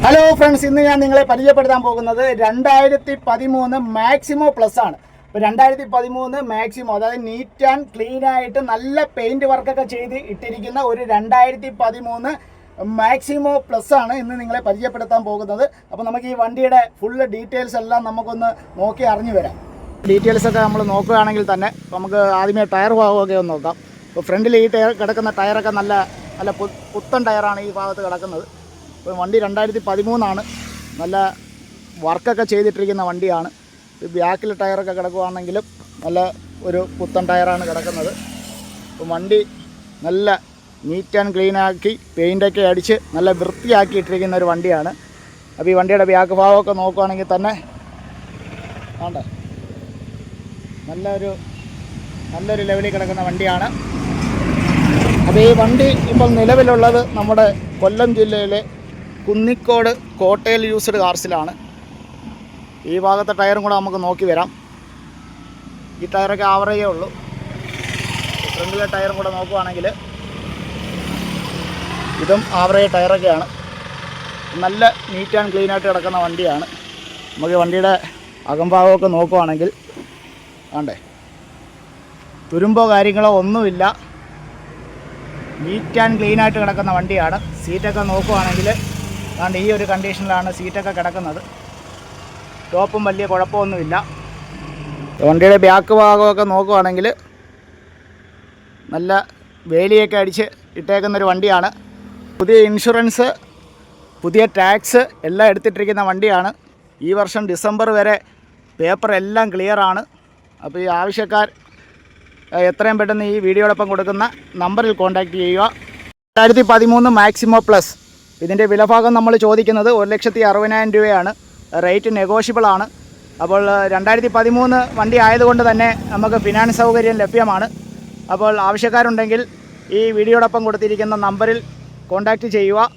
Hello friends, ഇന്ന് ഞാൻ നിങ്ങളെ പരിചയപ്പെടുത്താൻ പോകുന്നത് 2013 മാക്സിമോ പ്ലസ് ആണ്. ഇപ്പോൾ 2013 മാക്സിമോ, അതായത് നീറ്റ് ആൻഡ് ക്ലീൻ ആയിട്ട് നല്ല പെയിൻറ് വർക്കൊക്കെ ചെയ്ത് ഇട്ടിരിക്കുന്ന ഒരു 2013 മാക്സിമോ പ്ലസ് ആണ് ഇന്ന് നിങ്ങളെ പരിചയപ്പെടുത്താൻ പോകുന്നത്. അപ്പോൾ നമുക്ക് ഈ വണ്ടിയുടെ ഫുള്ള് ഡീറ്റെയിൽസ് എല്ലാം നമുക്കൊന്ന് നോക്കി അറിഞ്ഞു വരാം. ഡീറ്റെയിൽസൊക്കെ നമ്മൾ നോക്കുകയാണെങ്കിൽ തന്നെ നമുക്ക് ആദ്യമേ ടയർ ഭാഗമൊക്കെ ഒന്ന് നോക്കാം. ഇപ്പോൾ ഫ്രണ്ടിൽ ഈ ടയർ കിടക്കുന്ന ടയറൊക്കെ നല്ല പുത്തൻ ടയറാണ് ഈ ഭാഗത്ത് കിടക്കുന്നത്. ഇപ്പോൾ വണ്ടി 2013 നല്ല വർക്കൊക്കെ ചെയ്തിട്ടിരിക്കുന്ന വണ്ടിയാണ്. ബാക്കിൽ ടയറൊക്കെ കിടക്കുകയാണെങ്കിലും നല്ല ഒരു പുത്തൻ ടയറാണ് കിടക്കുന്നത്. അപ്പോൾ വണ്ടി നല്ല നീറ്റ് ആൻഡ് ക്ലീൻ ആക്കി പെയിൻ്റൊക്കെ അടിച്ച് നല്ല വൃത്തിയാക്കിയിട്ടിരിക്കുന്ന ഒരു വണ്ടിയാണ്. അപ്പോൾ ഈ വണ്ടിയുടെ ബാക്ക് ഭാഗമൊക്കെ നോക്കുകയാണെങ്കിൽ തന്നെ ആണ്ടെ നല്ലൊരു ലെവലിൽ കിടക്കുന്ന വണ്ടിയാണ്. അപ്പോൾ ഈ വണ്ടി ഇപ്പോൾ നിലവിലുള്ളത് നമ്മുടെ കൊല്ലം ജില്ലയിലെ കുന്നിക്കോട് കോട്ടയിൽ യൂസ്ഡ് കാർസിലാണ്. ഈ ഭാഗത്തെ ടയറും കൂടെ നമുക്ക് നോക്കി വരാം. ഈ ടയറൊക്കെ ആവറേജേ ഉള്ളൂ. ഫ്രണ്ടിലെ ടയറും കൂടെ നോക്കുകയാണെങ്കിൽ ഇതും ആവറേജ് ടയറൊക്കെയാണ്. നല്ല നീറ്റ് ആൻഡ് ക്ലീൻ ആയിട്ട് കിടക്കുന്ന വണ്ടിയാണ്. നമുക്ക് വണ്ടിയുടെ അകംഭാഗമൊക്കെ നോക്കുകയാണെങ്കിൽ ആണ്ടേ തുരുമ്പോ കാര്യങ്ങളോ ഒന്നുമില്ല. നീറ്റ് ആൻഡ് ക്ലീൻ ആയിട്ട് കിടക്കുന്ന വണ്ടിയാണ്. സീറ്റൊക്കെ നോക്കുകയാണെങ്കിൽ അതുകൊണ്ട് ഈ ഒരു കണ്ടീഷനിലാണ് സീറ്റൊക്കെ കിടക്കുന്നത്. ടോപ്പും വലിയ കുഴപ്പമൊന്നുമില്ല. വണ്ടിയുടെ ബാക്ക് ഭാഗമൊക്കെ നോക്കുകയാണെങ്കിൽ നല്ല വേലിയൊക്കെ അടിച്ച് ഇട്ടേക്കുന്നൊരു വണ്ടിയാണ്. പുതിയ ഇൻഷുറൻസ്, പുതിയ ടാക്സ് എല്ലാം എടുത്തിട്ടിരിക്കുന്ന വണ്ടിയാണ്. ഈ വർഷം ഡിസംബർ വരെ പേപ്പർ എല്ലാം ക്ലിയറാണ്. അപ്പോൾ ഈ ആവശ്യക്കാർ എത്രയും പെട്ടെന്ന് ഈ വീഡിയോടൊപ്പം കൊടുക്കുന്ന നമ്പറിൽ കോൺടാക്റ്റ് ചെയ്യുക. 2013 മാക്സിമോ പ്ലസ്. ഇതിൻ്റെ വിലഭാഗം നമ്മൾ ചോദിക്കുന്നത് 1,60,000 രൂപയാണ്. റേറ്റ് നെഗോഷ്യബിളാണ്. അപ്പോൾ 2013 വണ്ടി ആയതുകൊണ്ട് തന്നെ നമുക്ക് ഫിനാൻസ് സൗകര്യം ലഭ്യമാണ്. അപ്പോൾ ആവശ്യക്കാരുണ്ടെങ്കിൽ ഈ വീഡിയോടൊപ്പം കൊടുത്തിരിക്കുന്ന നമ്പറിൽ കോൺടാക്റ്റ് ചെയ്യുക.